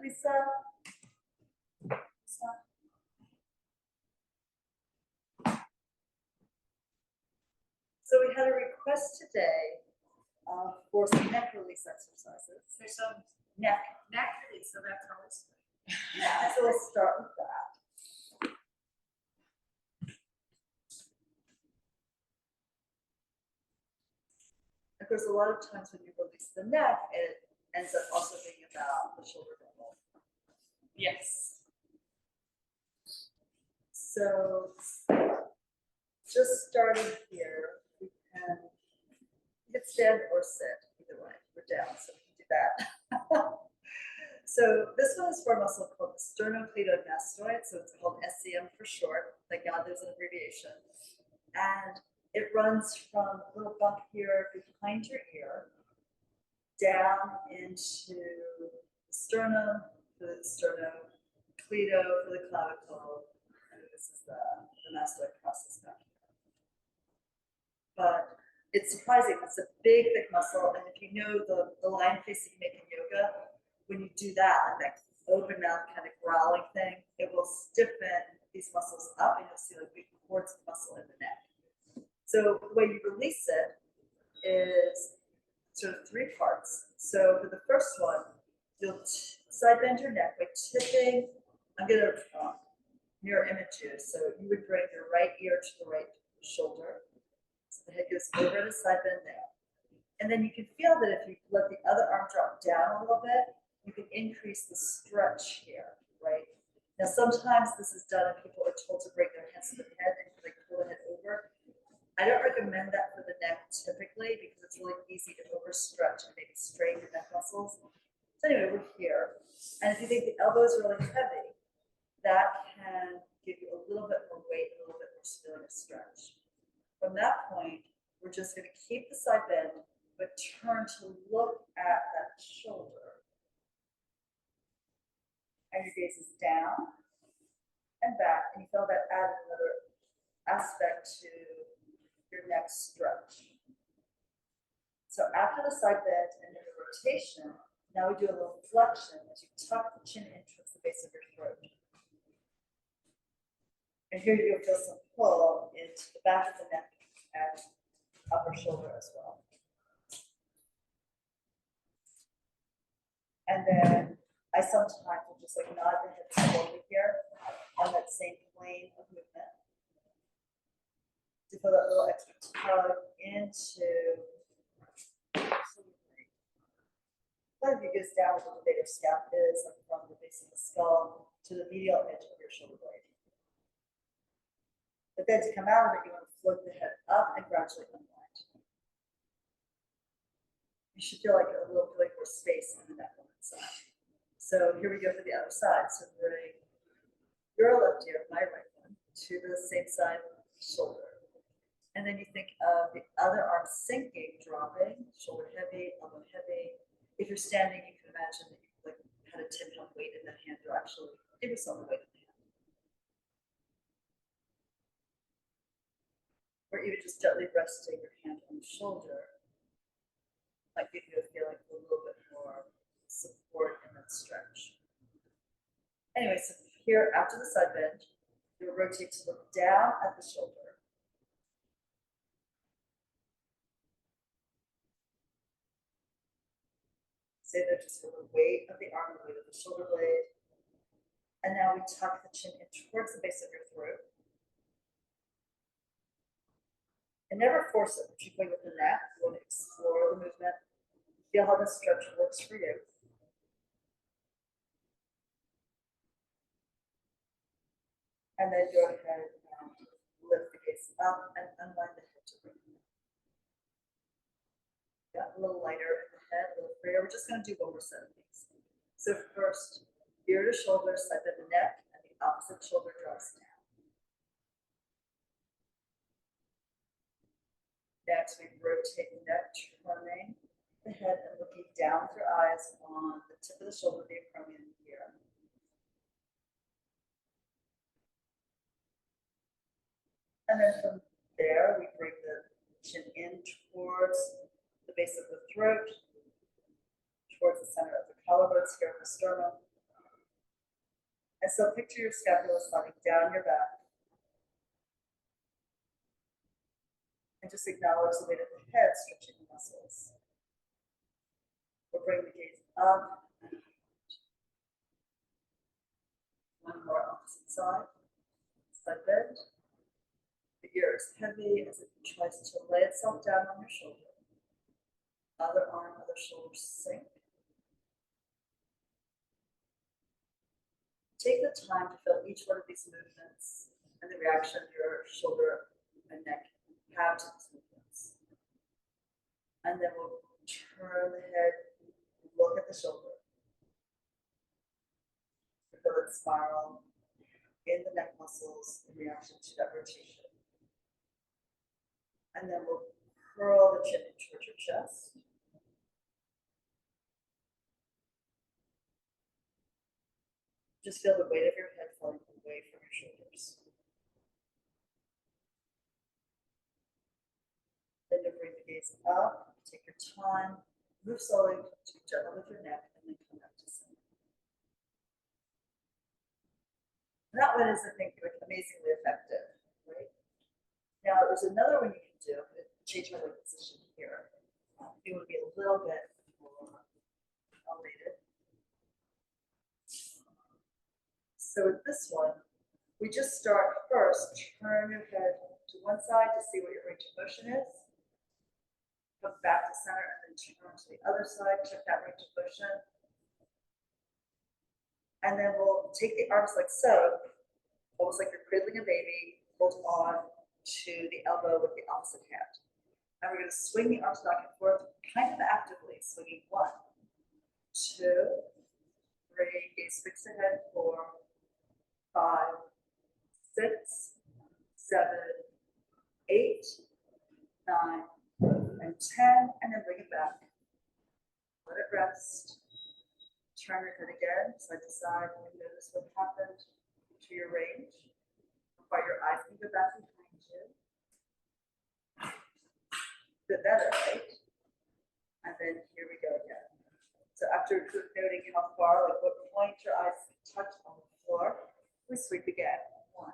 Lisa. So we had a request today for some neck release exercises. There's some Neck. release, so that's always good. Yeah. So let's start with that. Of course, a lot of times when you release the neck, it ends up also being about the shoulder girdle. Yes. So just starting here, we can stand or sit, either way. We're down, so we can do that. So this one is for a muscle called the sternocleidomastoid, so it's called SCM for short. Thank God there's an abbreviation. And it runs from a little bump here behind your ear, down into the sternum, for the sternocleido, for the clavicle, and this is the mastoid process back here. But it's surprising, it's a big, thick muscle, and if you know the lion face that you make in yoga, when you do that, like that open mouth kind of growling thing, it will stiffen these muscles up, and you'll see like big cords of muscle in the neck. So the way you release it is sort of three parts. So for the first one, you'll side bend your neck by tipping. I'm going to mirror image you. So you would bring your right ear to the right shoulder. So the head goes over to side bend there. And then you can feel that if you let the other arm drop down a little bit, you can increase the stretch here, right? Now, sometimes this is done and people are told to bring their hands to the head and like pull the head over. I don't recommend that for the neck typically because it's really easy to overstretch and maybe strain your neck muscles. So anyway, we're here. And if you think the elbow is really heavy, that can give you a little bit more weight, a little bit more stability to stretch. From that point, we're just going to keep the side bend, but turn to look at that shoulder. And your gaze is down and back, and you feel that add another aspect to your neck stretch. So after the side bend and the rotation, now we do a little flexion as you tuck the chin in towards the base of your throat. And here you'll feel some pull into the back of the neck and upper shoulder as well. And then I sometimes will just like nod the head slowly here on that same plane of movement to feel that little extra tug into. Part of you goes down where the bigger scalp is, like from the base of the skull to the medial edge of your shoulder blade. But then to come out of it, you want to float the head up and gradually unwind. You should feel like a little bit more space on the neck on that side. So here we go for the other side. So bring your left ear, my right one, to the same side shoulder. And then you think of the other arm sinking, dropping, shoulder heavy, elbow heavy. If you're standing, you can imagine that you like had a 10-pound weight in the hand, or actually give yourself a weight in the hand. Or even just gently resting your hand on the shoulder might give you a feeling of a little bit more support in that stretch. Anyway, so here after the side bend, you'll rotate to look down at the shoulder. Say that just feel the weight of the arm, the weight of the shoulder blade. And now we tuck the chin in towards the base of your throat. And never force it, particularly with the neck. You want to explore the movement. Feel how the stretch works for you. And then go ahead and lift the gaze up and unwind the head to bring it. Got a little lighter in the head, a little freer. We're just going to do one more set of these. So first, ear to shoulder, side bend the neck, and the opposite shoulder drops down. Next, we rotate the neck, turning the head and looking down with your eyes on the tip of the shoulder, the acromion here. And then from there, we bring the chin in towards the base of the throat, towards the center of the collarbones here at the sternum. And so picture your scapula sliding down your back. And just acknowledge the weight of the head stretching the muscles. We'll bring the gaze up. One more opposite side. Side bend. The ear is heavy as it tries to lay itself down on your shoulder. Other arm, other shoulder sink. Take the time to feel each one of these movements and the reaction your shoulder and neck have to these movements. And then we'll turn the head, look at the shoulder. Feel it spiral in the neck muscles in reaction to that rotation. And then we'll curl the chin towards your chest. Just feel the weight of your head falling away from your shoulders. Then you bring the gaze up, take your time, move slowly to gentle with your neck, and then come back to center. And that one is, I think, amazingly effective, right? Now, there's another one you can do. I'm going to change my position here. It would be a little bit more elevated. So with this one, we just start first, turn your head to one side to see what your range of motion is. Come back to center and then turn to the other side, check that range of motion. And then we'll take the arms like so, almost like you're cradling a baby, hold on to the elbow with the opposite hand. And we're going to swing the arms back and forth kind of actively, swinging 1, 2, 3, gaze fixed ahead, 4, 5, 6, 7, 8, 9, and 10, and then bring it back. Let it rest. Turn your head again, side to side, and notice what happened to your range. While your eyes can go back behind you. A bit better, right? And then here we go again. So after noting how far, like what point your eyes touch on the floor, we sweep again. 1,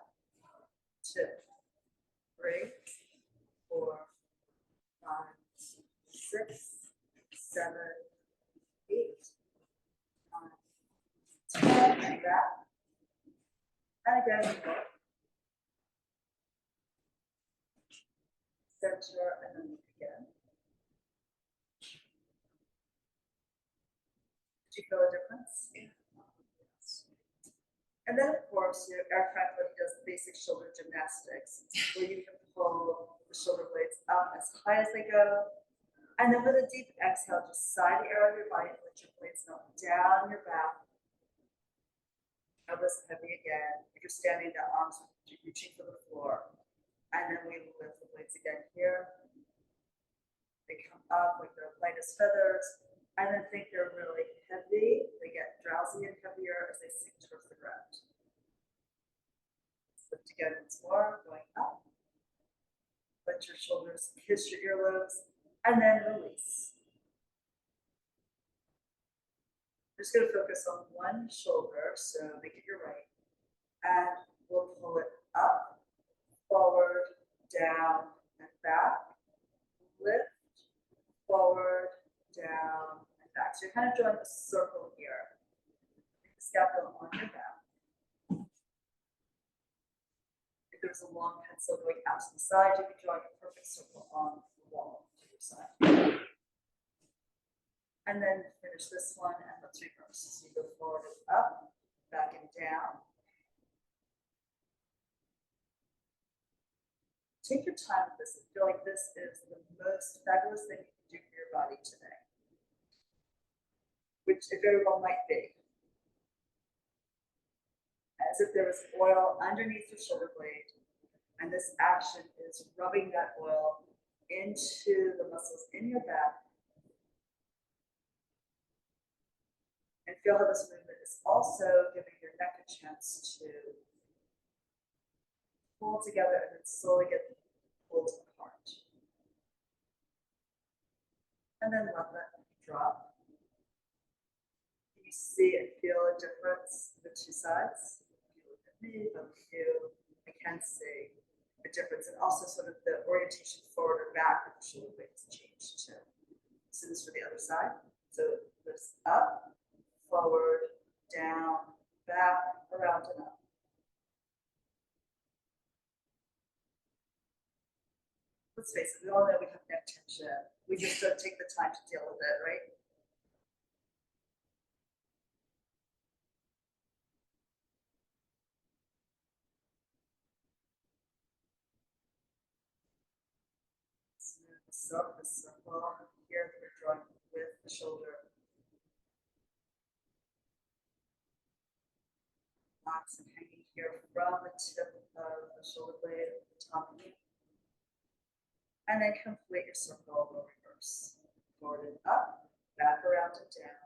2, 3, 4, 5, 6, 7, 8, 9, 10, and back. And again, center, and then look again. Did you feel a difference? Yeah. And then, of course, your aircraft does basic shoulder gymnastics, where you can pull the shoulder blades up as high as they go. And then with a deep exhale, just sigh the air out of your body and let your blades melt down your back. Elbows heavy again. If you're standing, the arms are reaching for the floor. And then we lift the blades again here. They come up like they're light as feathers. And then think they're really heavy. They get drowsy and heavier as they sink towards the ground. Lift again once more, going up. Let your shoulders kiss your earlobes. And then release. I'm just going to focus on one shoulder, so make it your right. And we'll pull it up, forward, down, and back. Lift, forward, down, and back. So you're kind of drawing a circle here. Bring the scapula on your back. If there's a long pencil going out to the side, you can draw a perfect circle on the wall to your side. And then finish this one, and let's reverse. So you go forward and up, back and down. Take your time with this and feel like this is the most fabulous thing you can do for your body today, which it very well might be. As if there was oil underneath your shoulder blade, and this action is rubbing that oil into the muscles in your back. And feel how this movement is also giving your neck a chance to pull together and then slowly get pulled apart. And then let that drop. You see and feel a difference in the two sides? If you look at me, look at you, I can see a difference, and also sort of the orientation forward or back of the shoulder blades changed too. So this for the other side. So lifts up, forward, down, back, around and up. Let's face it, we all know we have neck tension. We just don't take the time to deal with it, right? Smooth the circle here that we're drawing with the shoulder. Relax and hanging here from the tip of the shoulder blade to the top of it. And then complete your circle over reverse. Forward and up, back around and down.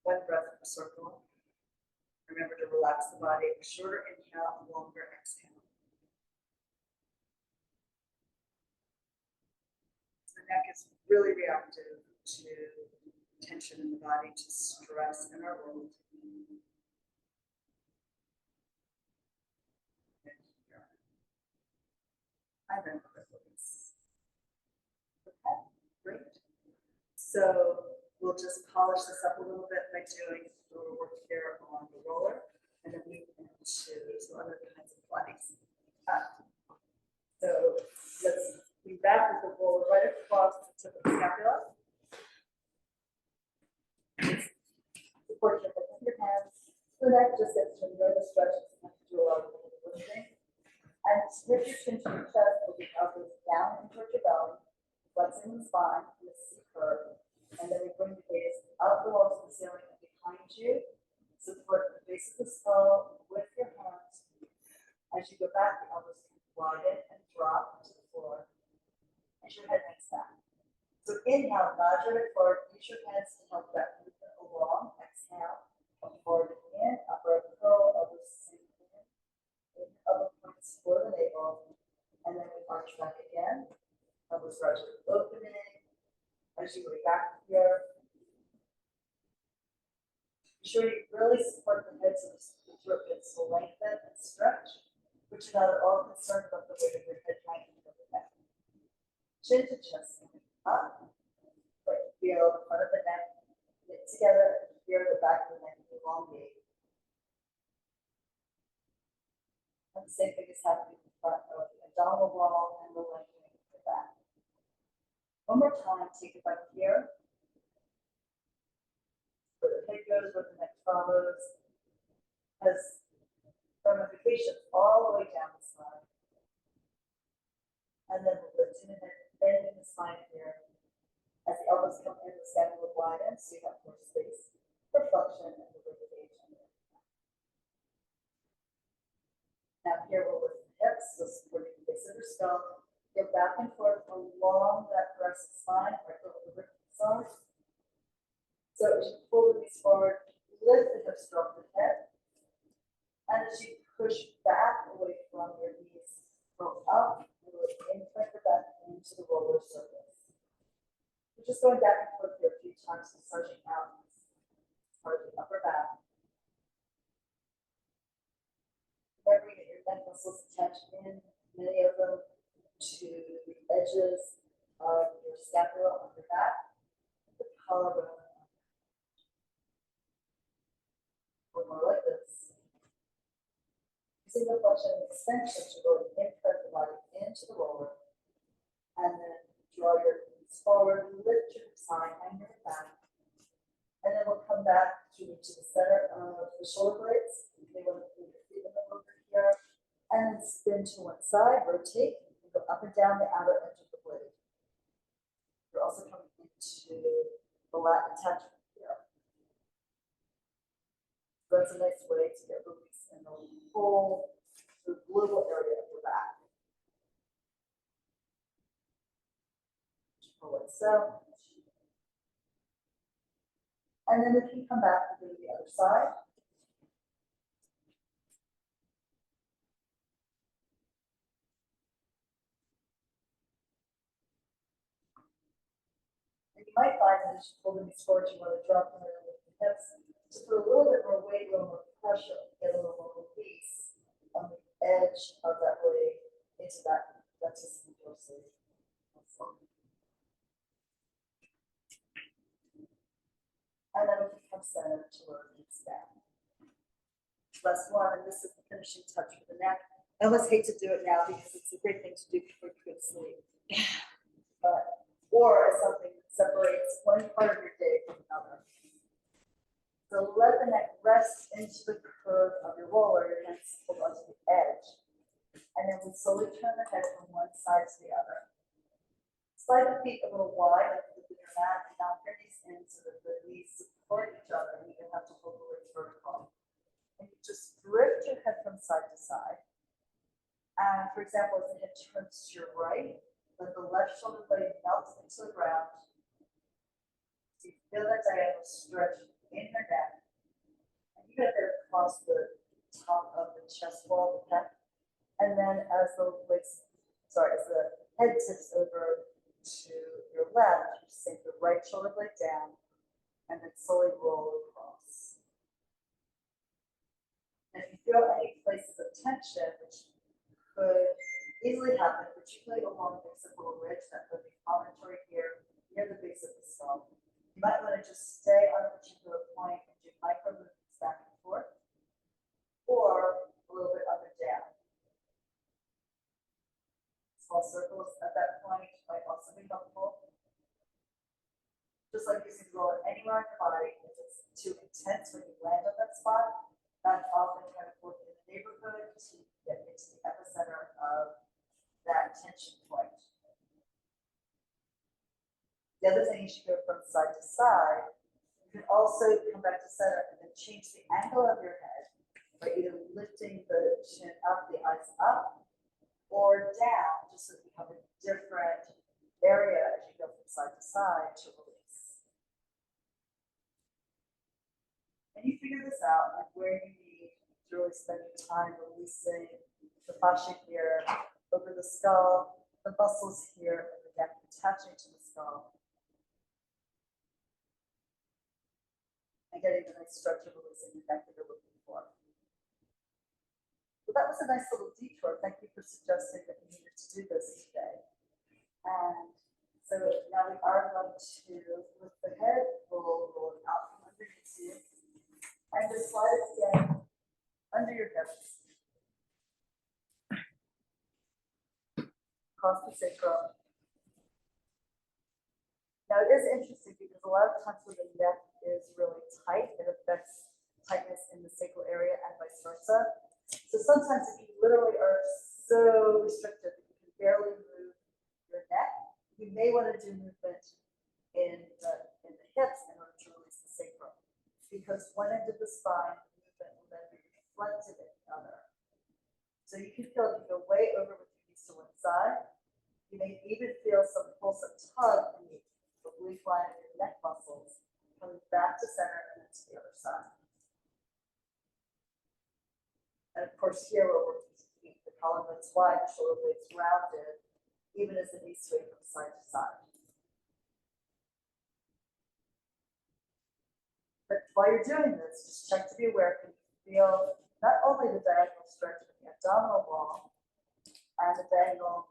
One breath per circle. Remember to relax the body. A shorter inhale, a longer exhale. The neck is really reactive to tension in the body, to stress in our world. And then release. Okay, great. So we'll just polish this up a little bit by doing a little work here on the roller, and then move into some other kinds of Pilates. So let's be back with the roller right across the tip of the scapula. Support your hips with your hands. The neck just gets to enjoy the stretch. It's not to do a lot of lifting. And tip your chin to your chest, with your elbows down and towards your belly, flexing the spine in a C curve. And then we bring the gaze up the walls of the ceiling and behind you. Support the base of the skull with your hands. As you go back, the elbows can widen and drop to the floor. As your head hangs back. So inhale, nod your head forward, use your hands to help that movement along. Exhale, come forward and in, upper curl, elbows sink in, elbow points for the navel, and then we arch back again. Elbows gradually opening. As you go back here, be sure you really support the head so the throat gets to lengthen and stretch, which you're not at all concerned about the weight of your head hanging over the neck. Chin to chest, up, feel the front of the neck knit together, feel the back of the neck elongate. And the same thing is happening in front of the abdominal wall and the lengthening of the back. One more time, take it back here. Where the head goes, where the neck follows. Has ramifications all the way down the spine. And then we'll lift in and bending the spine here. As the elbows come in, the scapula will widen, so you have more space for flexion and lubrication. Now here we'll lift the hips, so supporting the base of your skull. Go back and forth along that thoracic spine, right over the rib zone. So as you pull the knees forward, lift the hips, drop the head. And as you push back away from your knees, go up, really implant the back into the roller surface. We're just going back and forth here a few times, massaging out part of the upper back. Remembering that your neck muscles attach in, many of them, to the edges of your scapula on your back, the collarbone. Or more like this. Using the flexion and extension to really imprint the body into the roller, and then draw your knees forward, lift your spine, hang your back, and then we'll come back to the center of the shoulder blades. You may want to put your feet in the over here, and then spin to one side, rotate, and go up and down the outer edge of the blade. You're also coming into the lat attachment here. So that's a nice way to get release in the whole the global area of your back. Pull it so. And then if you come back to the other side. You might find that as you pull the knees forward, you want to drop them in with the hips, to put a little bit more weight, a little more pressure, get a little more release on the edge of that leg into that lenticular dorsal muscle. And then we can come center to lower the knees down. Last one, and this is the finishing touch for the neck. I almost hate to do it now because it's a great thing to do before you go to sleep. Or as something that separates one part of your day from another. So let the neck rest into the curve of your roller, your hands hold onto the edge. And then we slowly turn the head from one side to the other. Slide the feet a little wide, like the your mat, and knock your knees in so that the knees support each other, and you don't have to hold the legs vertical. And you just drift your head from side to side. And for example, as the head turns to your right, let the left shoulder blade melt into the ground. So you feel that diagonal stretch in your neck. And you get there across the top of the chest wall of the neck. And then as the head tips over to your left, you sink the right shoulder blade down and then slowly roll across. And if you feel any places of tension, which could easily happen, particularly along the occipital ridge, that could be promontory here, near the base of the skull, you might want to just stay on a particular point and do micro movements back and forth, or a little bit up and down. Small circles at that point might also be helpful. Just like using the roller anywhere on your body, if it's too intense when you land on that spot, that's often kind of working in the neighborhood to get into the epicenter of that tension point. The other thing, you should go from side to side. You can also come back to center and then change the angle of your head by either lifting the chin up, the eyes up, or down, just so that you have a different area as you go from side to side to release. And you figure this out, like where you need to really spend your time releasing the fascia here, over the skull, the muscles here, and the neck attaching to the skull. And getting the nice stretch of releasing the neck that you're looking for. So that was a nice little detour. Thank you for suggesting that we needed to do this today. And so now we are going to lift the head, roll it out from underneath you, and just slide it again under your hips. Across the sacrum. Now it is interesting because a lot of times when the neck is really tight, it affects tightness in the sacral area and vice versa. So sometimes if you literally are so restricted that you can barely move your neck, you may want to do movement in the hips in order to release the sacrum. Because one end of the spine, the movement will then be reflected in the other. So you can feel if you go way over with your knees to one side, you may even feel some pulse of tug in the oblique line of your neck muscles coming back to center and then to the other side. And of course, here we're working to keep the collarbones wide, the shoulder blades rounded, even as the knees sway from side to side. But while you're doing this, just check to be aware, can you feel not only the diagonal stretch of the abdominal wall and the diagonal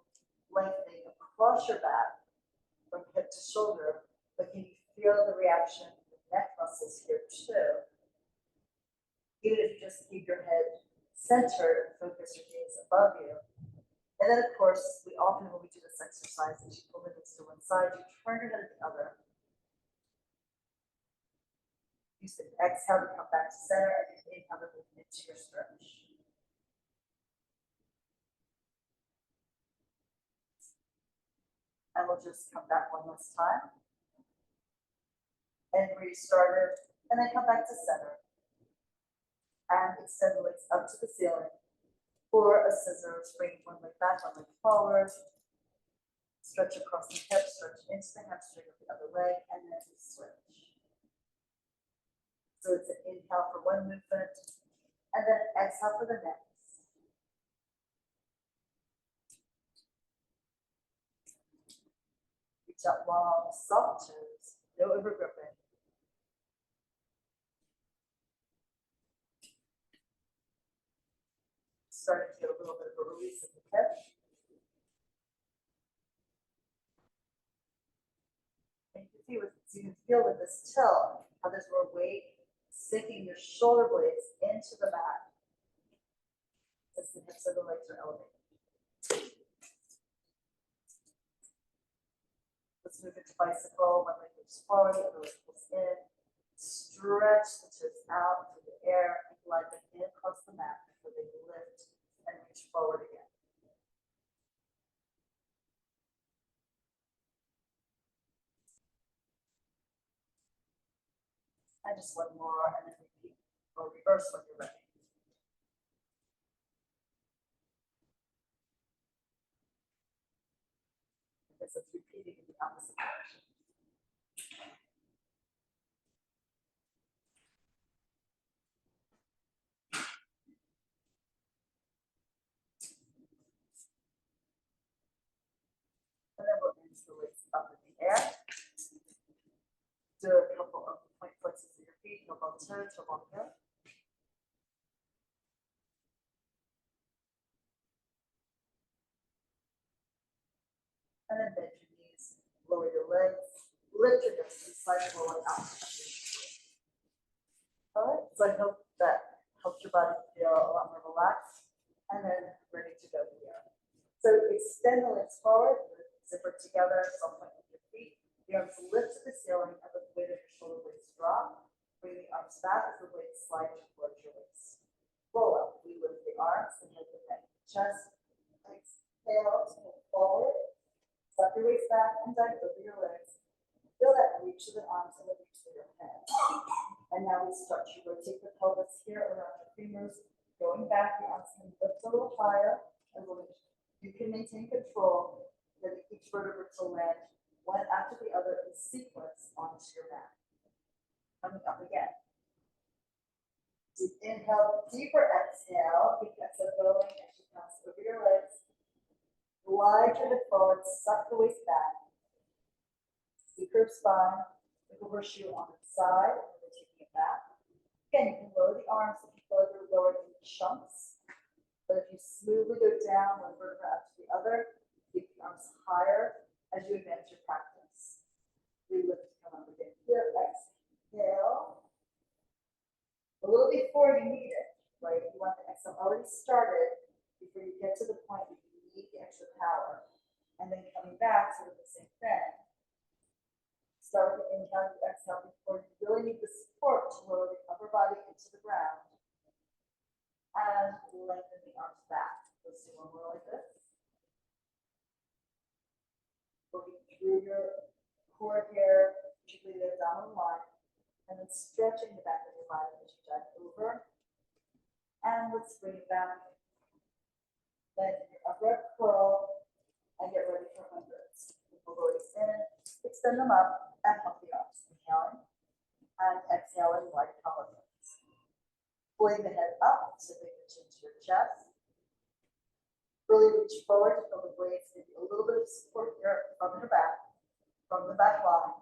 lengthening across your back from hip to shoulder, but can you feel the reaction of the neck muscles here too? Even if you just keep your head centered and focus your gaze above you. And then of course, we often, when we do this exercise, as you pull the knees to one side, you turn your head to the other. Use the exhale to come back to center and inhale to move into your stretch. And we'll just come back one last time. And where you started, and then come back to center. And extend the legs up to the ceiling. Or a scissor, bring one leg back, one leg forward. Stretch across the hip, stretch into the hamstring of the other leg, and then we switch. So it's an inhale for one movement, and then exhale for the next. Reach out long, soft toes, no over gripping. Starting to get a little bit of a release in the hip. And you can feel with this tilt how there's more weight sinking your shoulder blades into the mat as the hips of the legs are elevated. Let's move into bicycle. One leg moves forward, the other leg pulls in. Stretch the toes out through the air and glide them in across the mat before they lift and reach forward again. And just one more, and then repeat or reverse when you're ready. This is repeating in the opposite direction. And then we'll inch the legs up in the air. Do a couple of point flexes of your feet, no both toes, no both hips. And then bend your knees, lower your legs, lift your hips, and slide your lower out. All right, so I hope that helps your body feel a lot more relaxed and then ready to go here. So extend the legs forward, zipper together, some point with your feet. The arms lift to the ceiling and the weight of your shoulder blades drop. Bring the arms back as the blades slide towards your waist. Roll up. We lift the arms and head the neck, chest. Exhale to move forward. Suck your waist back and dive over your legs. Feel that reach of the arms and the reach of your head. And now we start to rotate the pelvis here around the femurs, going back. The arms can lift a little higher, and you can maintain control. Then each vertebra to land one after the other in sequence onto your mat. Coming up again. Deep inhale, deeper exhale. Keep that so going as you pass over your legs. Glide your hip forward, suck the waist back. Curve spine, the horseshoe on the side, and we're taking it back. Again, you can lower the arms if you feel like you're lowered in chunks. But if you smoothly go down one vertebra after the other, keep the arms higher as you advance your practice. Relift to come up again. Here, exhale. A little before you need it, right? You want the exhale already started before you get to the point where you need the extra power. And then coming back, sort of the same thing. Start with the inhale, you exhale before you really need the support to lower the upper body into the ground. And lengthen the arms back. Let's do one more like this. Working through your core here, particularly the abdominal line, and then stretching the back of your body as you dive over. And let's bring it back. Then your upper curl and get ready for hundreds. Pull the legs in, extend them up. And up the arms, inhaling and exhaling, wide collarbones. Pulling the head up, tipping the chin to your chest. Really reach forward to feel the blades, maybe a little bit of support here from your back, from the back line.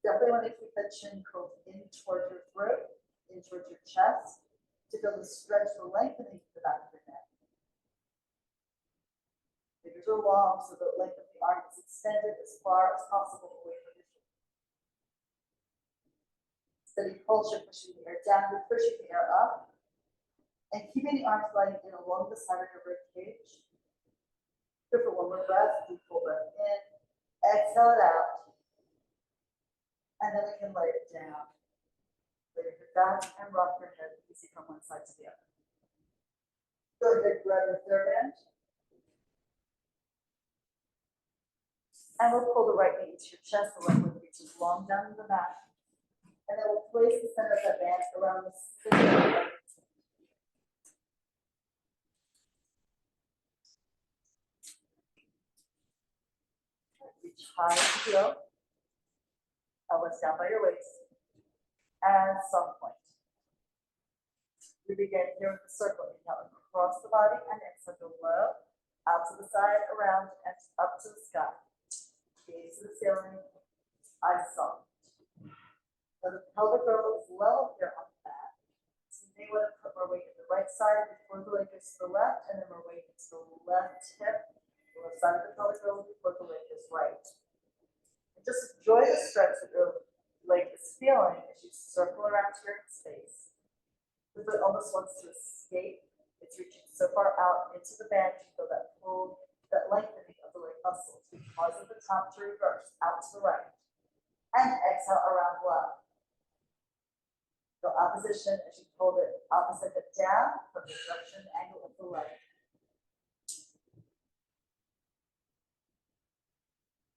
Definitely want to keep that chin curled in towards your throat, in towards your chest, to feel the stretch, the lengthening of the back of your neck. Fingers are long, so the length of the arm is extended as far as possible away from your shoulder. Steady pulsion, pushing the air down, you're pushing the air up, and keeping the arms gliding in along the side of your rib cage. Good for one more breath. Deep full breath in, exhale it out, and then we can lay it down. Lay your head back and rock your head easy from one side to the other. Go ahead, grab your third end. And we'll pull the right knee into your chest, the left leg reaches long down to the mat. And then we'll place the center of that band around the center. Reach high to the heel. Elbows down by your waist. And soft point. We begin here with the circle. Inhale across the body and exhale go low, out to the side, around, and up to the sky. Gaze to the ceiling, eyes soft. Now the pelvic girdle is level here on the mat. So you may want to put more weight in the right side before the leg goes to the left, and then more weight into the left hip, the left side of the pelvic girdle before the leg goes right. And just enjoy the stretch that your leg is feeling as you circle around here in space. The foot almost wants to escape. It's reaching so far out into the band, you feel that pull, that lengthening of the leg muscles. You pause at the top to reverse, out to the right. And exhale around low. Feel opposition as you hold it opposite hip down from the direction and angle of the leg.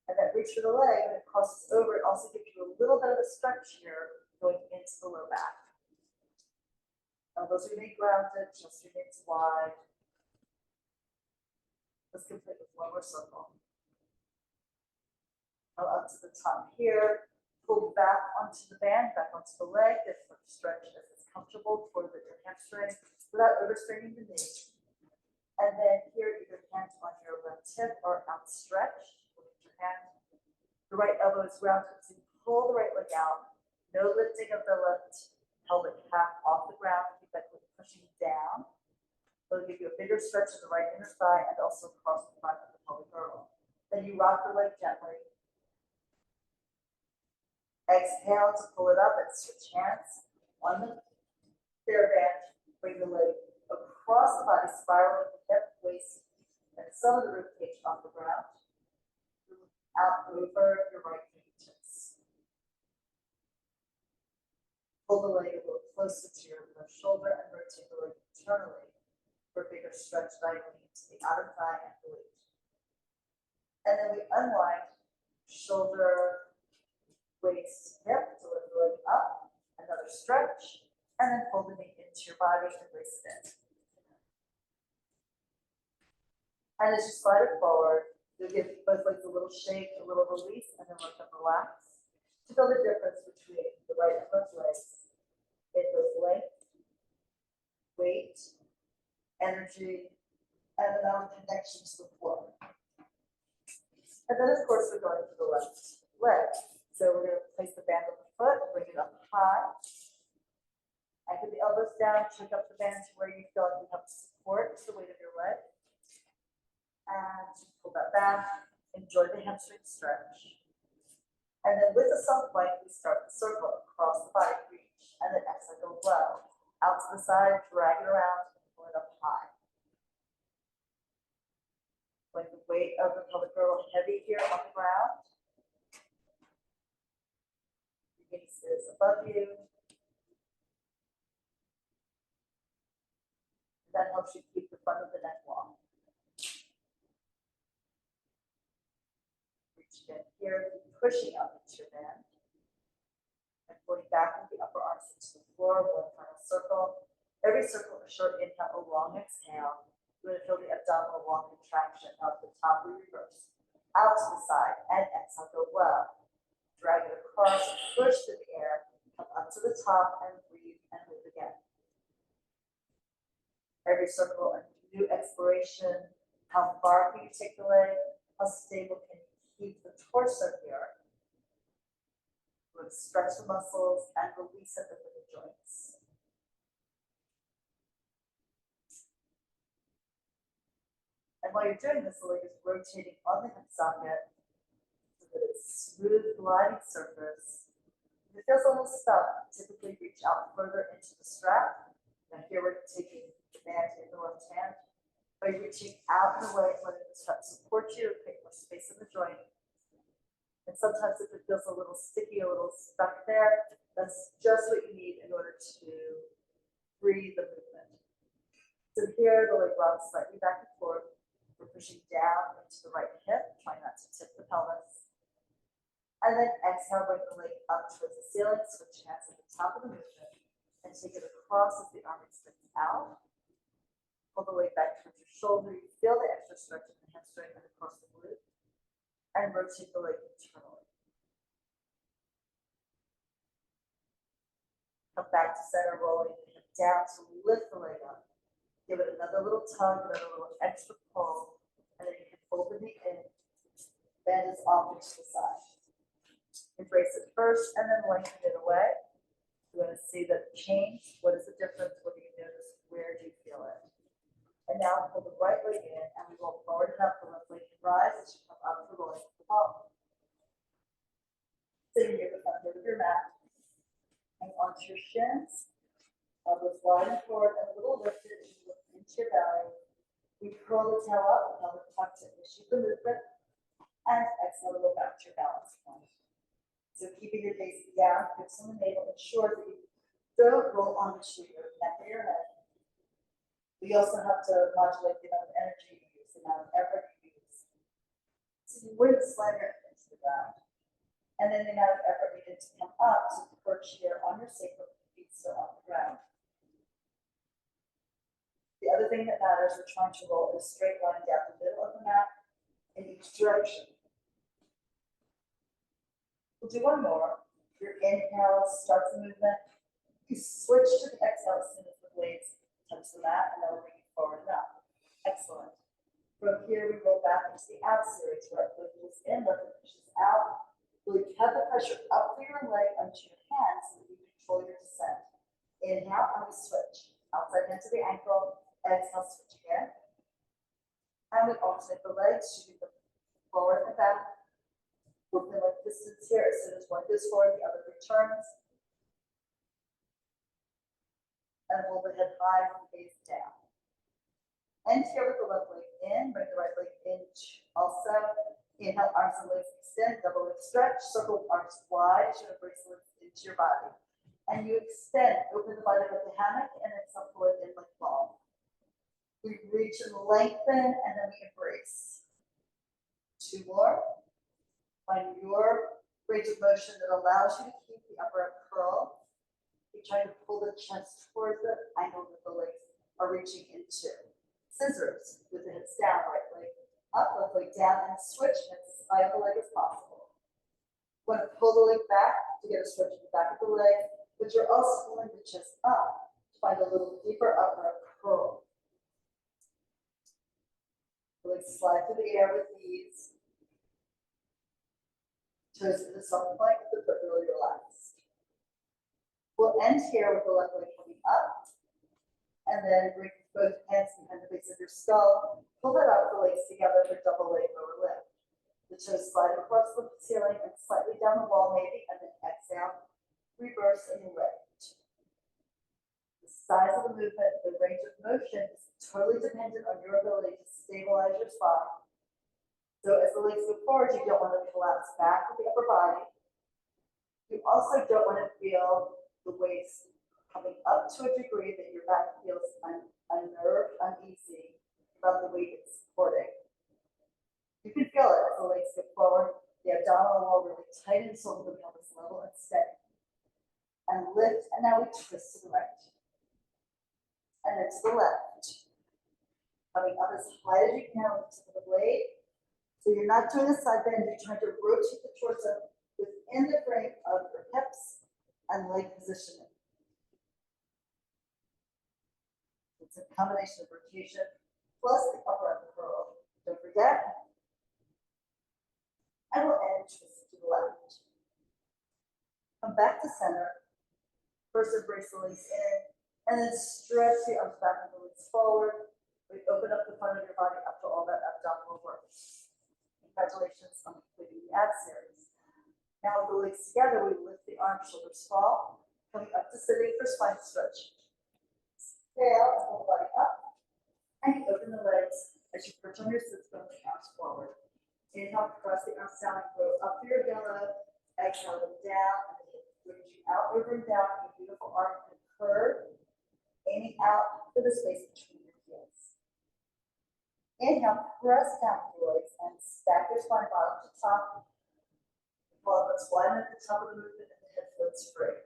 And that reach for the leg, when it crosses over, it also gives you a little bit of a stretch here going into the low back. Elbows remain grounded, chest remains wide. Let's complete with one more circle. Now up to the top here, pull back onto the band, back onto the leg, as much stretch as is comfortable for the hamstring without overstraining the knee. And then here, either hand on your left hip or outstretched. Lift your hand. The right elbow is grounded, so you pull the right leg out. No lifting of the left pelvic half off the ground. Keep that leg pushing down. It'll give you a bigger stretch of the right inner thigh and also across the front of the pelvic girdle. Then you rock the leg gently. Exhale to pull it up and switch hands. On the fair band, bring the leg across the body, spiraling the hip, waist, and some of the rib cage off the ground. Out over your right fingertips. Pull the leg a little closer to your left shoulder and rotate the leg internally for a bigger stretch diagonally into the outer thigh and glute. And then we unwind, shoulder, waist, hip to lift the leg up, another stretch, and then pull the knee into your body and brace it in. And as you slide it forward, you'll give both legs a little shake, a little release, and then let them relax to feel the difference between the right and left legs. It goes length, weight, energy, and another connection to the floor. And then, of course, we're going to the left leg. So we're going to place the band on the foot, bring it up high. Anchor the elbows down, check up the band to where you feel like you have support to the weight of your leg. And pull that back. Enjoy the hamstring stretch. And then with the soft flight, we start the circle across the body, reach, and then exhale, go low. Out to the side, drag it around, and pull it up high. Like the weight of the pelvic girdle heavy here on the ground. Your gaze is above you. That helps you keep the front of the neck long. Reach again here, pushing up into your band. And pulling back with the upper arms into the floor, one final circle. Every circle, a short inhale, a long exhale. You're going to feel the abdominal wall contraction. Now at the top, we reverse. Out to the side, and exhale, go low. Drag it across, push through the air, come up to the top, and breathe and move again. Every circle, a new exploration. How far can you take the leg? How stable can you keep the torso here? We're going to stretch the muscles and release it within the joints. And while you're doing this, the leg is rotating on the hip socket so that it's smooth, gliding surface. If it feels a little stuck, typically reach out further into the strap. Now here we're taking the band in the left hand. By reaching out and away, letting the strap support you, create more space in the joint. And sometimes if it feels a little sticky, a little stuck there, that's just what you need in order to breathe the movement. So here, the leg rocks slightly back and forth. We're pushing down into the right hip, trying not to tip the pelvis. And then exhale, bring the leg up towards the ceiling, switch hands at the top of the movement, and take it across as the arm extends out. Pull the leg back towards your shoulder. You feel the extra stretch in the hamstring and across the glute. And rotate the leg internally. Come back to center, rolling the hip down to lift the leg up. Give it another little tug, another little extra pull, and then you can fold the knee in. bend is off to the side. Embrace it first and then lengthen it away. You want to see the change. What is the difference? What do you notice? Where do you feel it? And now pull the right leg in and we roll forward and up. The left leg can rise as you come up the length of the ball. Sitting here with your mat. Hang onto your shins. Elbows wide and forward and a little lifted as you look into your belly. We curl the tail up, pelvic tuck to initiate the movement, and exhale to go back to your balance point. So keeping your gaze down, hips on the navel, ensure that you don't roll onto your neck or your head. We also have to modulate the amount of energy you use, the amount of effort you use. So you wouldn't slam your hips to the ground. And then the amount of effort needed to come up to perch here on your sacrum, feet still on the ground. The other thing that matters, we're trying to roll a straight line down the middle of the mat in each direction. We'll do one more. Your inhale starts the movement. You switch to the exhale as soon as the blades touch the mat, and then we'll bring it forward and up. Excellent. From here, we roll back into the ab series, where it pushes in, left foot pushes out. Really cut the pressure up through your leg onto your hands so that you control your descent. Inhale, and we switch. Outside hand to the ankle. Exhale, switch again. And we alternate the legs, shooting them forward and back. Moving like distance here. As soon as one goes forward, the other returns. And hold the head high and gaze down. End here with the left leg in, bring the right leg in also. Inhale, arms and legs extend, double leg stretch, circle arms wide, should embrace the legs into your body. And you extend, open the body like a hammock, and then pull it in like ball. We reach and lengthen, and then we embrace. Two more. Find your range of motion that allows you to keep the upper arm curl. You try to pull the chest towards the angle that the legs are reaching into. Scissors with the hips down, right leg up, left leg down, and switch as high of the leg as possible. You want to pull the leg back to get a stretch in the back of the leg, but you're also pulling the chest up to find a little deeper upper arm curl. Legs slide through the air with ease. Toes to the soft plank, the foot really relaxed. We'll end here with the left leg coming up, and then bring both hands behind the base of your skull. Pull that out, the legs together for double leg lower lift. The toes slide across the ceiling and slightly down the wall, maybe, and then exhale, reverse, and lift. The size of the movement, the range of motion is totally dependent on your ability to stabilize your spine. So as the legs go forward, you don't want to collapse back with the upper body. You also don't want to feel the waist coming up to a degree that your back feels unnerved, uneasy about the weight it's supporting. You can feel it as the legs go forward. The abdominal wall really tightens so the pelvis level and steady. And lift, and now we twist to the right. And then to the left. Coming up as high as you can with the tip of the blade. So you're not doing a side bend, you're trying to rotate the torso within the frame of your hips and leg positioning. It's a combination of rotation plus the upper arm curl. Don't forget. And we'll end twist to the left. Come back to center. First embrace the legs in, and then stretch the arms back and the legs forward. We open up the front of your body after all that abdominal work. Congratulations on completing the ab series. Now with the legs together, we lift the arms, shoulders fall, coming up to sitting for spine stretch. Exhale, and pull the body up, and you open the legs as you perch on your sits bones, the arms forward. Inhale, press the arms down and grow up through your belly. Exhale, them down, and then bring you out, over and down, a beautiful arc and curve, aiming out for the space between your heels. Inhale, press down with your legs and stack your spine bottom to top. Pull up, let's widen at the top of the movement and the head floats free.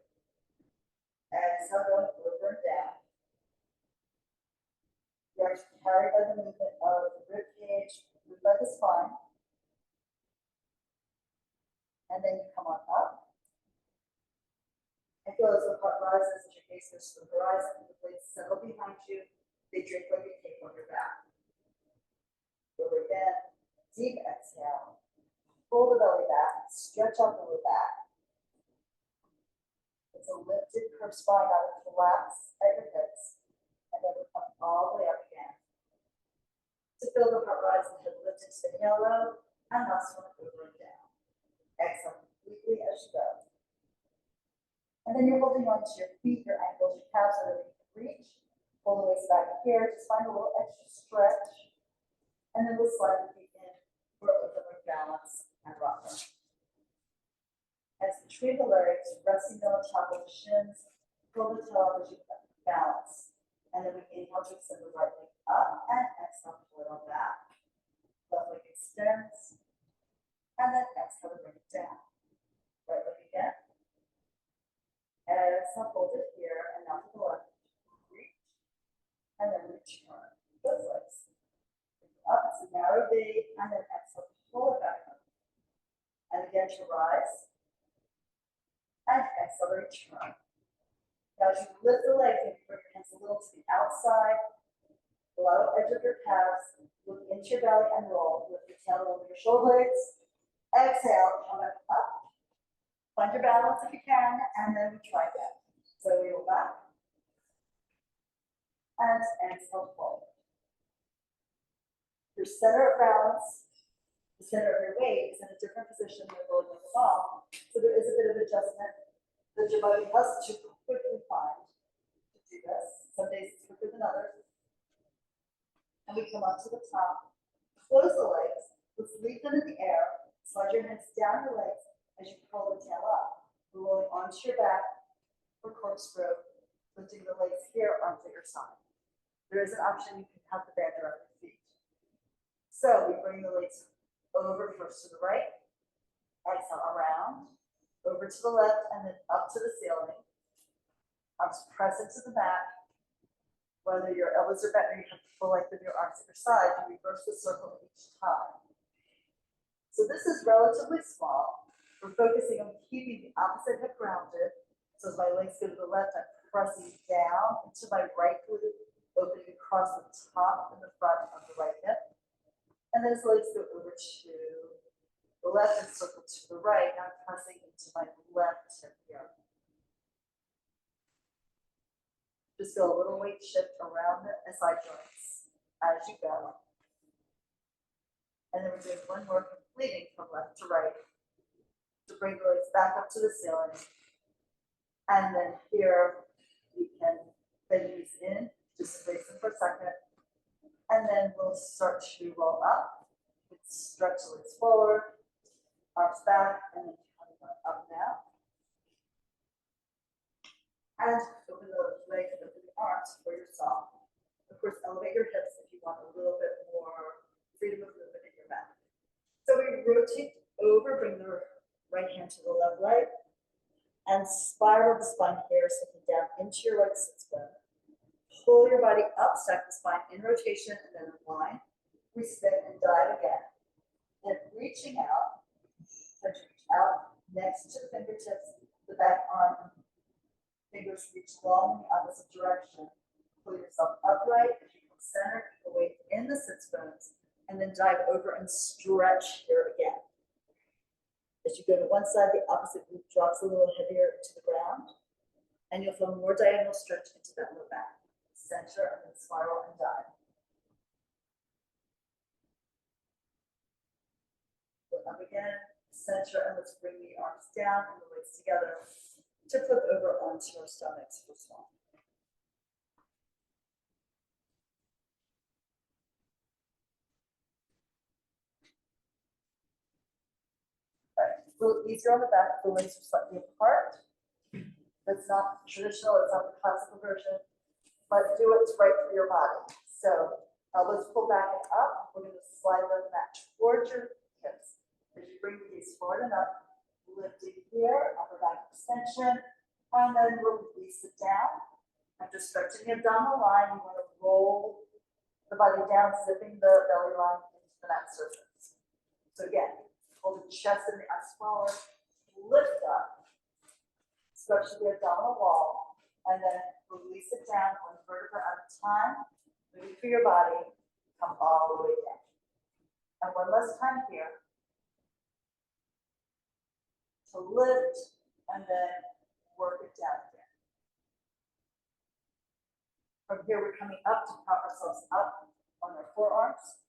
Exhale, going over and down. You are carried by the movement of the rib cage, moved by the spine. And then you come on up. And feel as the heart rises as your gaze goes to the horizon, the blades settle behind you, they drape like a cape on your back. Over again, deep exhale. pull the belly back, stretch out the lower back. It's a lifted curved spine, not a collapse at your hips. And then we come all the way up again. To feel the heart rise and head lifted to the halo and muscle over and down. Exhale completely as you go. And then you're holding onto your feet, your ankles, your calves, whatever you can reach. Pull the waist back here, just find a little extra stretch. And then we'll slide the feet in for a balance and rock them. As between the legs, resting on top of the shins, pull the toe up as you balance. And then we inhale to extend the right leg up and exhale to pull it on back. Left leg extends. And then exhale to bring it down. Right leg again. And exhale, hold it here, and now to the left. Reach. And then return. Those legs. Up to narrow V, and then exhale, pull it back up. And again to rise. And exhale, return. Now as you lift the legs, maybe bring your hands a little to the outside. The lateral edge of your calves. Look into your belly and roll. Lift your tail over your shoulders. Exhale, come back up. Find your balance if you can, and then we try again. So we go back. And exhale, forward. Your center of balance, the center of your weight, is in a different position than rolling like a ball. So there is a bit of adjustment that your body has to quickly find to do this. Some days it's quicker than others. And we come up to the top. Close the legs. Let's leave them in the air. Slide your hands down your legs as you pull the tail up. We're rolling onto your back for corkscrew. Lifting the legs here, arms at your side. There is an option you can have the band around your feet. So we bring the legs over first to the right, exhale around, over to the left, and then up to the ceiling. Arms press into the mat. Whether your elbows are bent or you have the full length of your arms at your side, you reverse the circle each time. So this is relatively small. We're focusing on keeping the opposite hip grounded. So as my legs go to the left, I'm pressing down into my right glute, opening across the top and the front of the right hip. And then as the legs go over to the left and circle to the right, I'm pressing into my left hip here. Just feel a little weight shift around the SI joints as you go. And then we're doing one more, completing from left to right, to bring the legs back up to the ceiling. And then here we can bend these in, just place them for a second. And then we'll start to roll up. Stretch the legs forward, arms back, and then coming up now. And open the legs, open the arms for yourself. Of course, elevate your hips if you want a little bit more freedom of movement in your back. So we rotate over, bring the right hand to the left leg, and spiral the spine here, sinking down into your right sit bone. Pull your body up, stack the spine in rotation, and then unwind. We spin and dive again. Then reaching out, reach out next to the fingertips, the back arm, fingers reach long in the opposite direction. Pull yourself upright, as you come center, away in the sit bones, and then dive over and stretch here again. As you go to one side, the opposite glute drops a little heavier into the ground, and you'll feel more diagonal stretch into that low back. Center and then spiral and dive. Go up again, center, and let's bring the arms down and the legs together to flip over onto our stomachs for small. A little easier on the back, the legs are slightly apart. That's not traditional, it's not the classical version, but do what's right for your body. So elbows pull back and up. We're going to slide the mat towards your hips. As you bring the knees forward and up, lifting here, upper back extension, and then release it down. After stretching the abdominal line, you want to roll the body down, zipping the belly line into the mat surface. So again, hold the chest and the arms forward, lift up, stretch the abdominal wall, and then release it down one vertebra at a time. Move through your body, come all the way down. And one last time here. to lift, and then work it down again. From here, we're coming up to prop ourselves up on our forearms.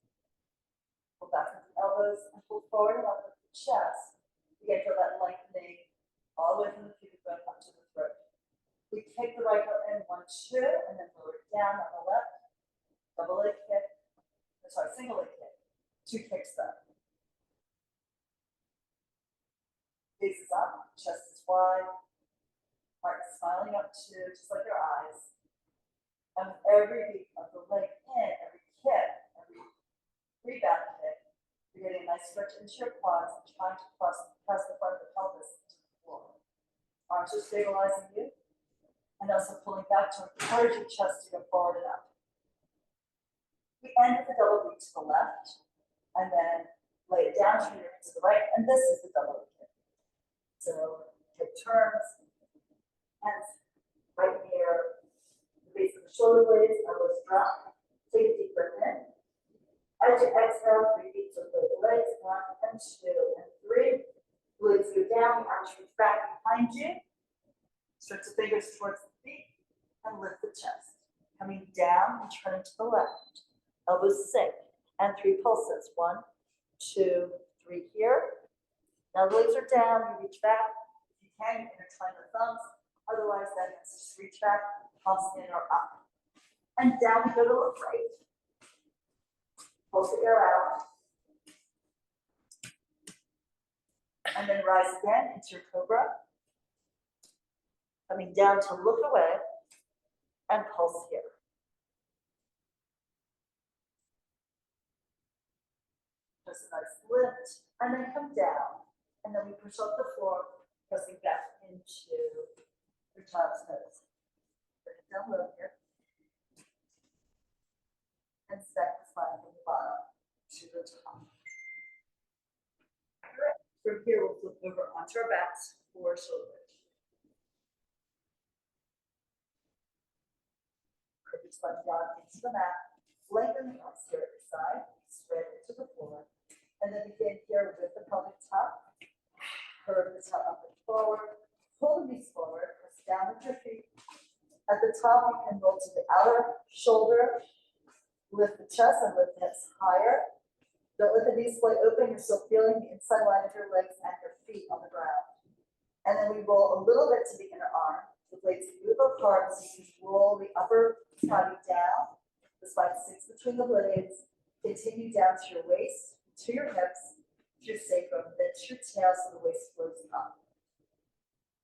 Pull back with the elbows and pull forward and up with the chest. Again, feel that lengthening all the way from the pubic bone up to the throat. We kick the right foot in, 1, 2, and then lower it down on the left. Double leg kick. Sorry, single leg kick. 2 kicks though. Face is up, chest is wide, heart is smiling up too, just like your eyes. And with every beat of the leg in, every kick, every rebound kick, you're getting a nice stretch into your quads and trying to press the front of the pelvis to the floor. Arms are stabilizing you and also pulling back to encourage your chest to go forward and up. We end with a double beat to the left and then lay it down to the right, and this is the double kick. So hip turns, hands right near the base of the shoulder blades, elbows drop. Take a deep breath in. As you exhale, 3 beats of both legs, 1 and 2 and 3. Blades go down, arms reach back behind you. Stretch the fingers towards the feet and lift the chest. Coming down and turning to the left. Elbows sink and 3 pulses. 1, 2, 3 here. Now the legs are down, you reach back. If you can, you intertwine the thumbs. Otherwise, that means just reach back, pulse in or up. And down we go to look right. Pulse the air out. And then rise again into your cobra. Coming down to look away and pulse here. Just a nice lift, and then come down. And then we push up the floor, pressing back into your child's nose. Bring it down low here. And stack the spine from the bottom to the top. All right. From here, we'll flip over onto our backs for shoulders. Curve your spine down into the mat. Lengthen the arms here at your side. Spread it to the floor. And then begin here with the pelvic tuck. Curve the top up and forward. Pull the knees forward. Press down with your feet. At the top, you can roll to the outer shoulder. Lift the chest and lift the hips higher. Don't let the knees splay open. You're still feeling the inside line of your legs and your feet on the ground. And then we roll a little bit to the inner arm. The blades move apart so you can roll the upper body down. The spine sinks between the blades. Continue down to your waist, to your hips, to your sacrum, then to your tail so the waist floats up.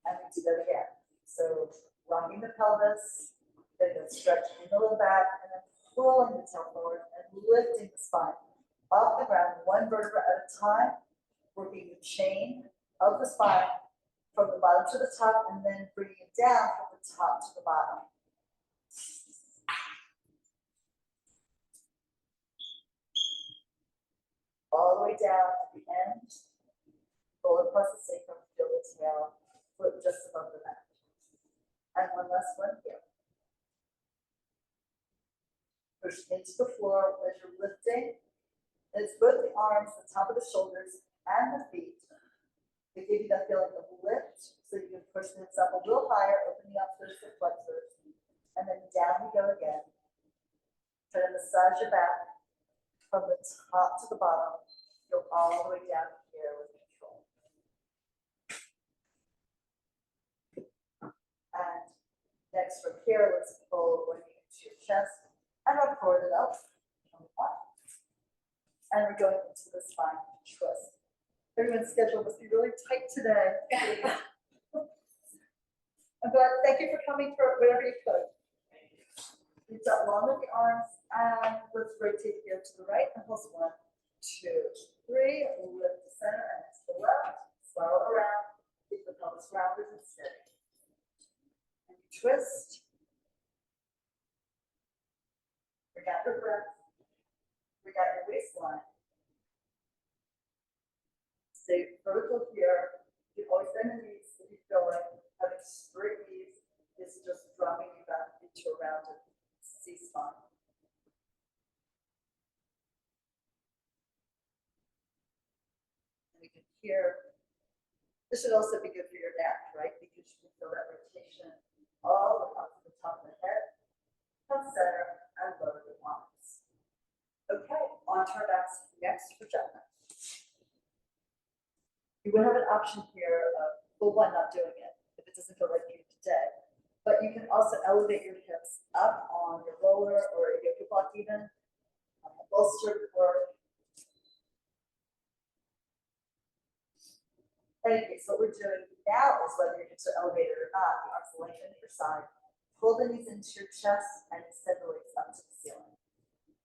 And we do that again. So rocking the pelvis, then stretching the low back, and then pulling the tail forward and lifting the spine off the ground, 1 vertebra at a time, working the chain of the spine from the bottom to the top, and then bringing it down from the top to the bottom. All the way down to the end, roll across the sacrum, feel the tail, flip just above the back. And one last one here. Push into the floor as you're lifting. And it's both the arms, the top of the shoulders, and the feet. They give you that feeling of lift, so you can push the hips up a little higher, opening up those hip flexors. And then down you go again. Try to massage your back from the top to the bottom. Go all the way down here with control. And next from here, let's pull one knee into your chest and up forward and up. And we're going into the spine twist. Everyone's schedule must be really tight today. I'm glad, thank you for coming for whatever you could. Reach out long with the arms, and let's rotate here to the right and pulse 1, 2, 3. Lift the center and to the left. Swirl around. Keep the pelvis rounded and steady. And twist. Bring out your breath. Bring out your waistline. Stay vertical here. You can always bend the knees if you feel like having straight knees is just dropping you back into a rounded C-spine. And we can hear This should also be good for your neck, right? Because you can feel that rotation all the way up to the top of the head, come center, and lower the arms. Okay, on to our next projection. You would have an option here of, well, one, not doing it if it doesn't feel like you today. But you can also elevate your hips up on your roller or a yoga block even, bolstered work. Anyway, so what we're doing now is whether your hips are elevated or not, the arms lengthen at your side, pull the knees into your chest, and extend the legs up to the ceiling.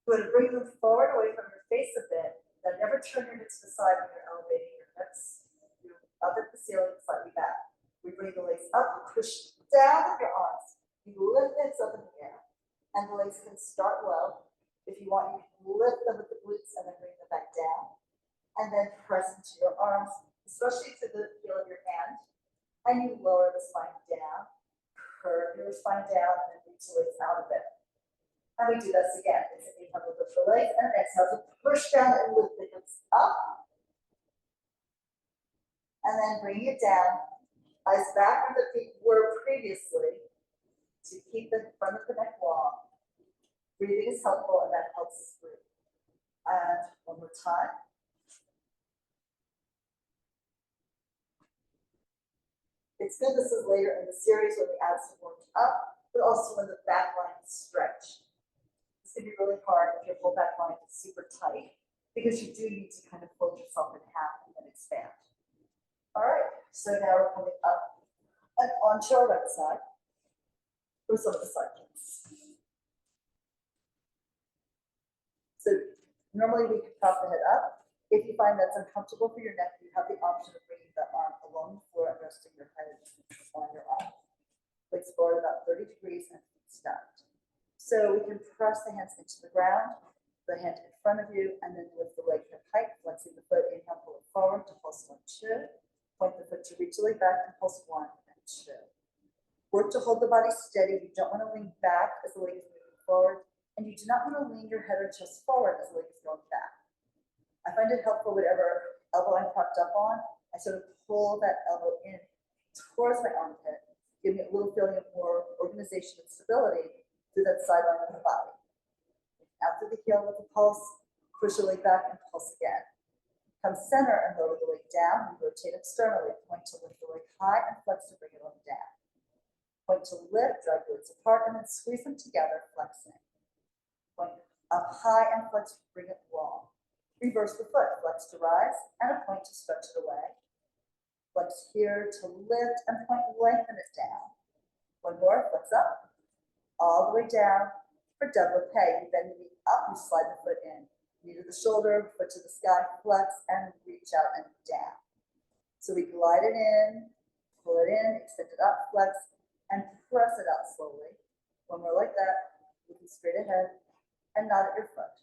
Go ahead and bring them forward away from your face a bit, then never turn your hips to the side when you're elevating your hips. You're up at the ceiling, slightly back. We bring the legs up, and push down with your arms. You lift the hips up in the air, and the legs can start low. If you want, you can lift them with the glutes and then bring them back down. And then press into your arms, especially to the heel of your hand. And you lower the spine down, curve your spine down, and then reach the legs out a bit. And we do this again. It's an inhale to lift the legs, and an exhale to push down and lift the hips up. And then bring it down, eyes back where the feet were previously, to keep the front of the neck long. Breathing is helpful, and that helps us breathe. And one more time. It's good this is later in the series when the abs are warmed up, but also when the back line is stretched. It's going to be really hard if your whole back line is super tight, because you do need to kind of fold yourself in half and then expand. All right, so now we're coming up and onto our right side for some of the side kicks. So normally we can prop the head up. If you find that's uncomfortable for your neck, you have the option of bringing the arm along the floor and resting your head on your arm. Legs forward about 30 degrees and feet stacked. So we can press the hands into the ground, the hand in front of you, and then lift the leg hip height, flexing the foot, inhale, pull it forward to pulse 1, 2. Point the foot to reach the leg back and pulse 1 and 2. Work to hold the body steady. You don't want to lean back as the leg is moving forward, and you do not want to lean your head or chest forward as the leg is going back. I find it helpful whatever elbow I'm propped up on, I sort of pull that elbow in towards my armpit, give me a little feeling of more organization and stability through that sideline of the body. After the heel with the pulse, push the leg back and pulse again. Come center and lower the leg down. We rotate externally. Point to lift the leg high and flex to bring it on down. Point to lift, drag the legs apart, and then squeeze them together, flexing. Point up high and flex, bring it long. Reverse the foot, flex to rise, and a point to stretch it away. Flex here to lift, and point, lengthen it down. One more, flex up, all the way down. For double peg, you bend the knee up, you slide the foot in. Knee to the shoulder, foot to the sky, flex, and reach out and down. So we glide it in, pull it in, extend it up, flex, and press it out slowly. One more like that, looking straight ahead, and nod at your foot.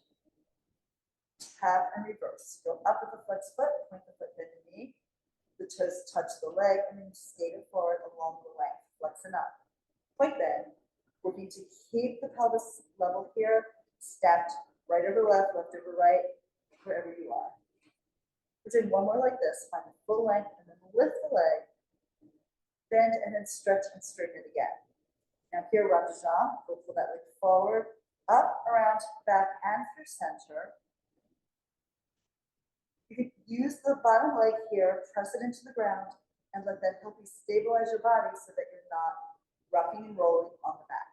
Tap and reverse. Go up with the flex foot, point the foot, bend the knee. The toes touch the leg, and then skate it forward along the length, flexing up. Point bend. Working to keep the pelvis level here, stacked right over left, left over right, wherever you are. We're doing one more like this. Find the full length, and then lift the leg, bend, and then stretch and straighten it again. Now here, round the jump. We'll pull that leg forward, up, around, back, and through center. You can use the bottom leg here, press it into the ground, and let that help you stabilize your body so that you're not rocking and rolling on the back.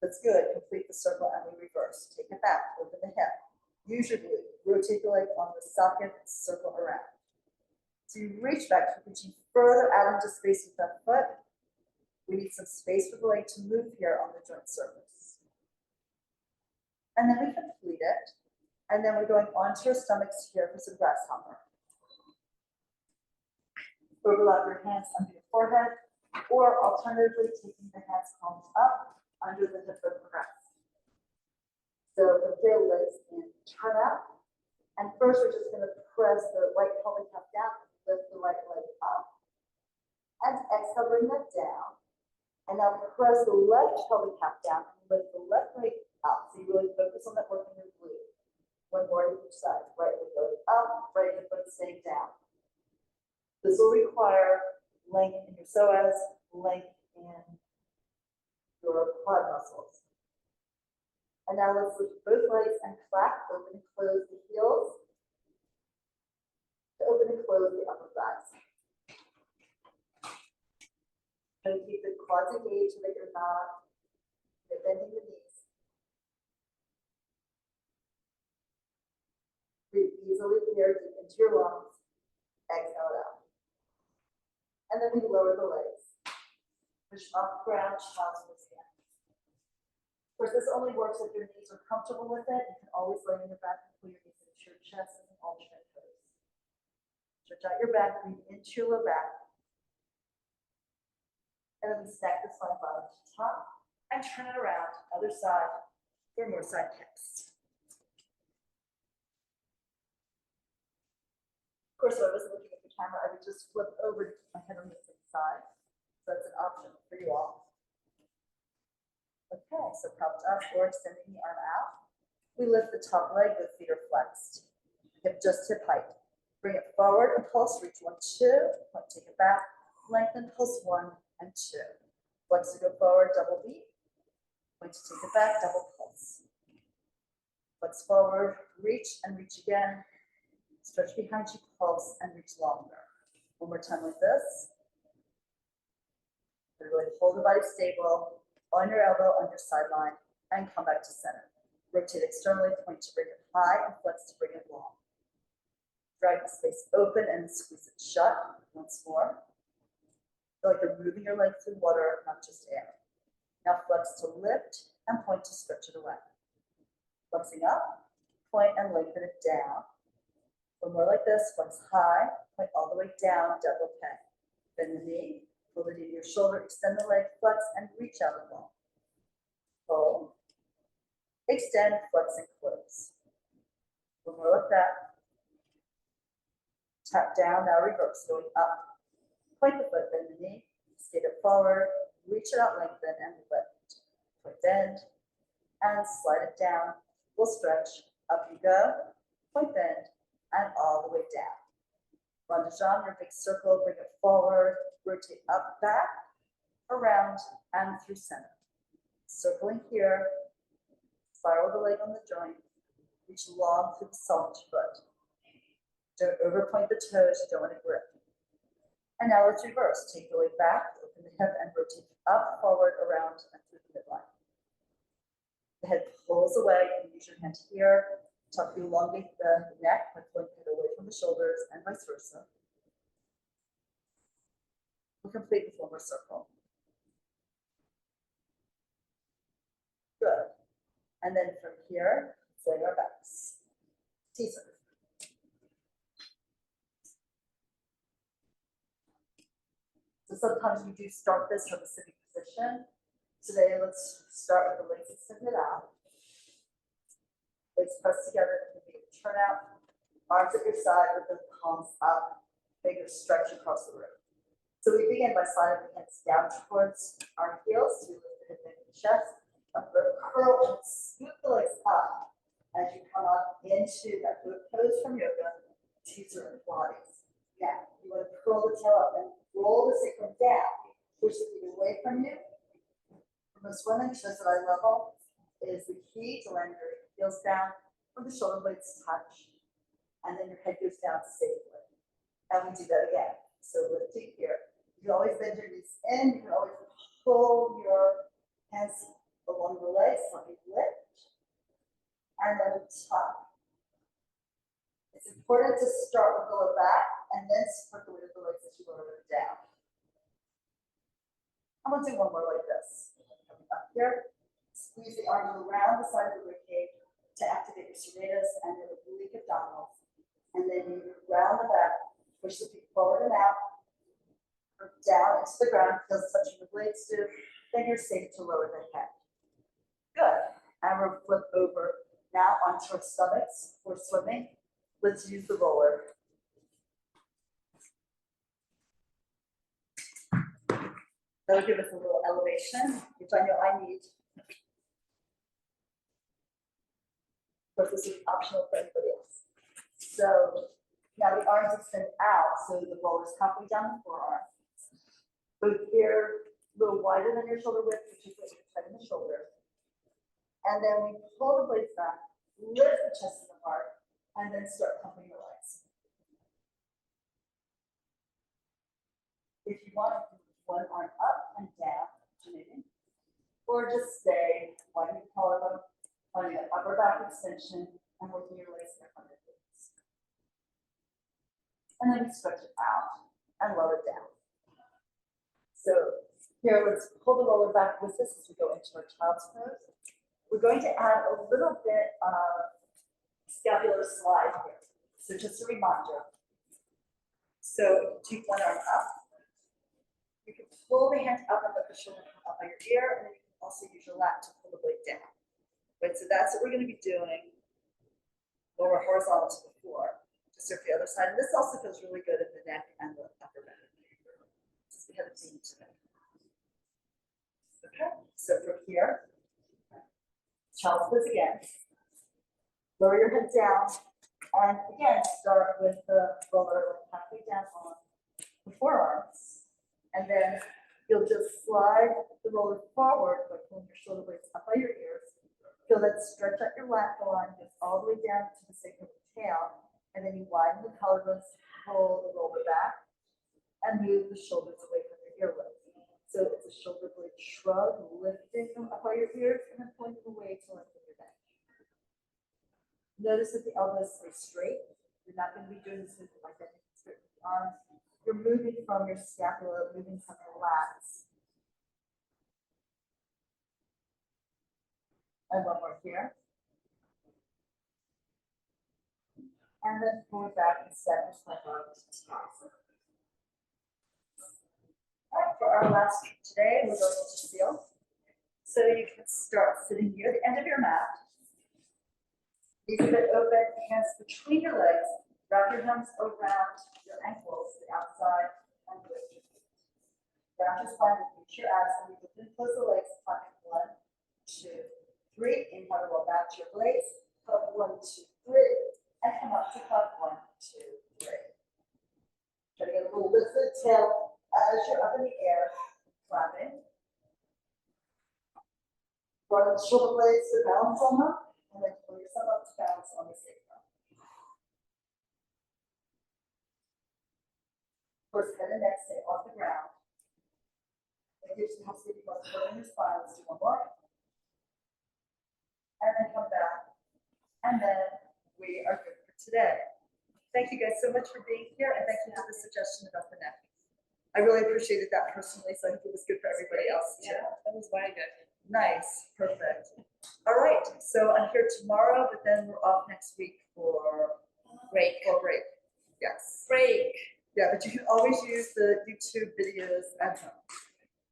That's good. Complete the circle and we reverse. Take it back, open the hip. Use your glute. Rotate the leg on the socket, circle around. So you reach back, keep reaching further out into space with that foot. We need some space for the leg to move here on the joint surface. And then we complete it. And then we're going onto your stomachs here for some grasshopper. Overlap your hands under your forehead, or alternatively, taking the hands palms up under the hip bone press. So from here, legs in, turn out. And first, we're just going to press the right pelvic cup down, lift the right leg up. And exhale, bring that down. And now press the left pelvic cup down and lift the left leg up. So you really focus on that work in your glute. One more to each side. Right foot going up, right foot staying down. This will require length in your psoas, length in your quad muscles. And now let's lift both legs and clap, open and close the heels, to open and close the upper thighs. And keep the quads engaged so that you're not bending the knees. Breathe easily here, deep into your lungs. Exhale it out. And then we lower the legs. Push off ground, child's pose again. Of course, this only works if your knees are comfortable with it. You can always lay on your back and pull your knees into your chest as an alternate pose. Stretch out your back, breathe into your low back. And then we stack the spine bottom to top and turn it around, other side, for more side kicks. Of course, if I wasn't looking at the camera, I would just flip over to keep my head on the same side. So that's an option for you all. Okay, so propped up or extending the arm out. We lift the top leg, the feet are flexed. Just hip height. Bring it forward and pulse, reach 1, 2, point, take it back, lengthen, pulse 1 and 2. Flex to go forward, double beat. Point to take it back, double pulse. Flex forward, reach and reach again. Stretch behind you, pulse and reach longer. One more time like this. Really hold the body stable, on your elbow, on your sideline, and come back to center. Rotate externally, point to bring it high, and flex to bring it long. Drag the space open and squeeze it shut. Once more. Feel like you're moving your leg through water, not just air. Now flex to lift and point to stretch it away. Flexing up, point and lengthen it down. One more like this, flex high, point all the way down, double K. Bend the knee, pull the knee to your shoulder, extend the leg, flex, and reach out and long. Pull, extend, flex, and close. One more like that. Tap down, now reverse, going up. Point the foot, bend the knee, skate it forward, reach it out, lengthen, and lift. Point, bend, and slide it down. We'll stretch, up you go, point, bend, and all the way down. Run to jump, your big circle, bring it forward, rotate up, back, around, and through center. Circling here, spiral the leg on the joint, reach long through the soft foot. Don't overpoint the toes, you don't want to grip. And now let's reverse. Take the leg back, open the hip, and rotate up, forward, around, and through the midline. The head pulls away, and use your hand here. Tuck to elongate the neck by pulling it away from the shoulders, and vice versa. We'll complete with one more circle. Good. And then from here, lay our backs. T-serve. So sometimes we do start this from a sitting position. Today, let's start with the legs extended out. Legs pressed together at the knee. Turn out, arms at your side with the palms up. Make a stretch across the room. So we begin by sliding the hands down towards our heels. We lift the hip and the chest. Curl and scoop the legs up as you come up into that good pose from yoga, teaser and Pilates. Now, you want to curl the tail up and roll the sacrum down. Push the feet away from you. For most women, shows at eye level is the key to land your heels down when the shoulder blades touch, and then your head goes down safely. And we do that again. So lifting here. You can always bend your knees in. You can always pull your hands along the legs, let me lift, and then top. It's important to start with the low back and then support the weight of the legs as you lower them down. I'm going to do one more like this. Coming up here, squeeze the arms around the side of the ribcage to activate your serratus and your oblique abdominals. And then you round the back, push the feet forward and out, or down into the ground, feels touching the blades do, then you're safe to lower the head. Good. And we'll flip over now onto our stomachs for swimming. Let's use the roller. That'll give us a little elevation, which I know I need. but this is optional for anybody else. So now the arms extend out, so the roller's halfway down the forearm. Both here, a little wider than your shoulder width, particularly tight in the shoulder. And then we pull the blades back, lift the chest and the heart, and then start pumping your legs. If you want to do one arm up and down, or just stay, widen your collarbone, finding an upper back extension, and working your legs back on your glutes. And then stretch it out and lower it down. So here, let's pull the roller back with us as we go into our child's pose. We're going to add a little bit of scapular slide here. So just a reminder. So take one arm up. You can pull the hand up and let the shoulder come up by your ear, and then you can also use your lat to pull the blade down. Right, so that's what we're going to be doing when we're horizontal to the floor. Just serve the other side. And this also feels really good in the neck and the upper back. So we have a theme today. Okay, so from here, child's pose again. Lower your head down, and again, start with the roller halfway down on the forearms. And then you'll just slide the roller forward by pulling your shoulder blades up by your ears. Feel that stretch out your lat line, goes all the way down to the sacrum of the tail. And then you widen the collarbones, pull the roller back, and move the shoulders away from your earlobe. So it's a shoulder blade shrug, lifting them up by your ears, and then pulling them away to lengthen your neck. Notice that the elbows stay straight. You're not going to be doing this with like that straight with the arms. You're moving from your scapula, moving from your lats. And one more here. And then pull it back and step your arms. All right, for our last trick today, we're going to seal. So you can start sitting near the end of your mat. Knees a bit open, hands between your legs. Wrap your hands around your ankles, the outside, and lift your feet. Down your spine, reach your abs, and you can close the legs. Clapping 1, 2, 3. Inhale, roll back to your blades. Clap 1, 2, 3. And come up to clap 1, 2, 3. Try to get a little lift of the tail as you're up in the air, clapping. Run the shoulder blades to balance on them, and then pull yourself up to balance on the sacrum. Of course, head and neck stay off the ground. And gives you helps give you more support in your spine. Let's do one more. And then come back. And then we are good for today. Thank you guys so much for being here, and thank you for the suggestion about the neck. I really appreciated that personally, so I think it was good for everybody else too. Yeah, that was very good. Nice, perfect. All right, so I'm here tomorrow, but then we're off next week for Break. break. Yes. Break. Yeah, but you can always use the YouTube videos at home.